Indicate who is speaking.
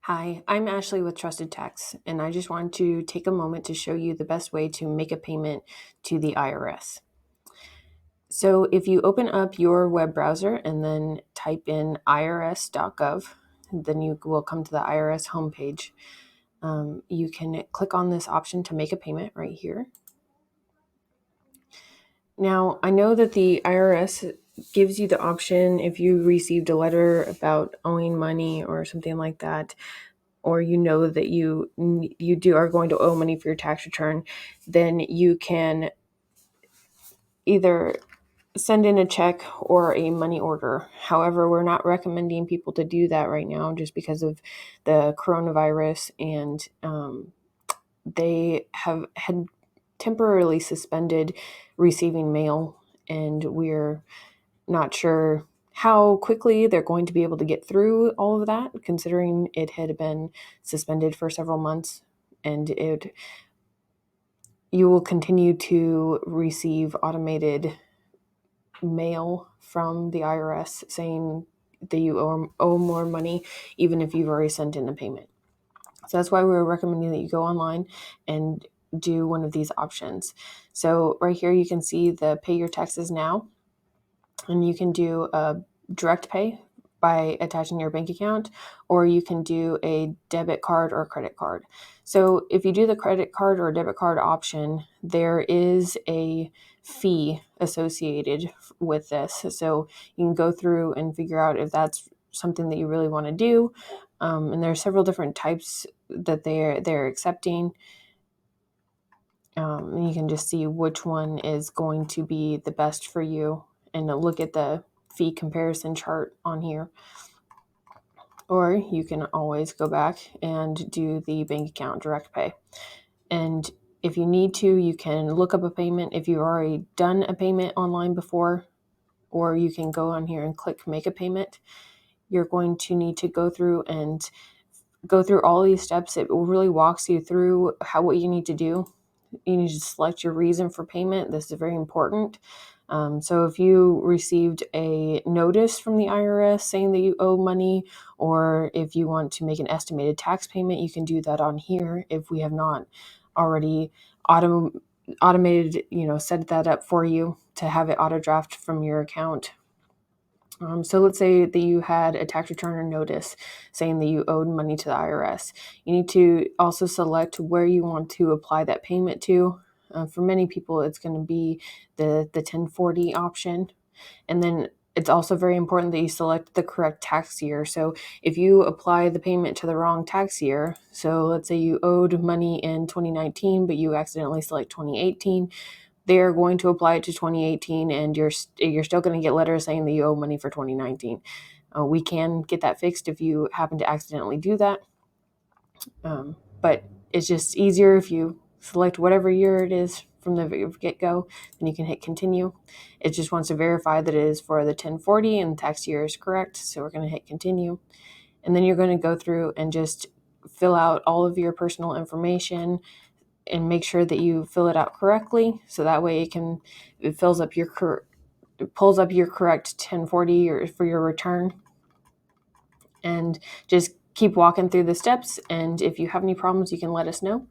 Speaker 1: Hi, I'm Ashley with Trusted Tax, and I just wanted to take a moment to show you the best way to make a payment to the IRS. So if you open up your web browser and then type in irs.gov, then you will come to the IRS homepage. You can click on this option to make a payment right here. Now, I know that the IRS gives you the option if you received a letter about owing money or something like that, or you know that you are going to owe money for your tax return, then you can either send in a check or a money order. However, we're not recommending people to do that right now just because of the coronavirus, and they have had temporarily suspended receiving mail, and we're not sure how quickly they're going to be able to get through all of that, considering it had been suspended for several months, and you will continue to receive automated mail from the IRS saying that you owe more money, even if you've already sent in a payment. So that's why we're recommending that you go online and do one of these options. So right here, you can see the pay your taxes now, and you can do a direct pay by attaching your bank account, or you can do a debit card or credit card. So if you do the credit card or debit card option, there is a fee associated with this. So you can go through and figure out if that's something that you really want to do. And there are several different types that they're accepting. And you can just see which one is going to be the best for you, and look at the fee comparison chart on here. Or you can always go back and do the bank account direct pay. And if you need to, you can look up a payment if you've already done a payment online before, or you can go on here and click make a payment. You're going to need to go through all these steps. It really walks you through what you need to do. You need to select your reason for payment. This is very important. So if you received a notice from the IRS saying that you owe money, or if you want to make an estimated tax payment, you can do that on here if we have not already automated, set that up for you to have it auto draft from your account. So let's say that you had a tax return or notice saying that you owed money to the IRS. You need to also select where you want to apply that payment to. For many people, it's going to be the 1040 option. And then it's also very important that you select the correct tax year. So if you apply the payment to the wrong tax year, so let's say you owed money in 2019, but you accidentally select 2018, they're going to apply it to 2018, and you're still going to get letters saying that you owe money for 2019. We can get that fixed if you happen to accidentally do that. But it's just easier if you select whatever year it is from the get-go, then you can hit continue. It just wants to verify that it is for the 1040 and the tax year is correct. So we're going to hit continue. And then you're going to go through and just fill out all of your personal information and make sure that you fill it out correctly. So that way it pulls up your correct 1040 or for your return. And just keep walking through the steps. And if you have any problems, you can let us know.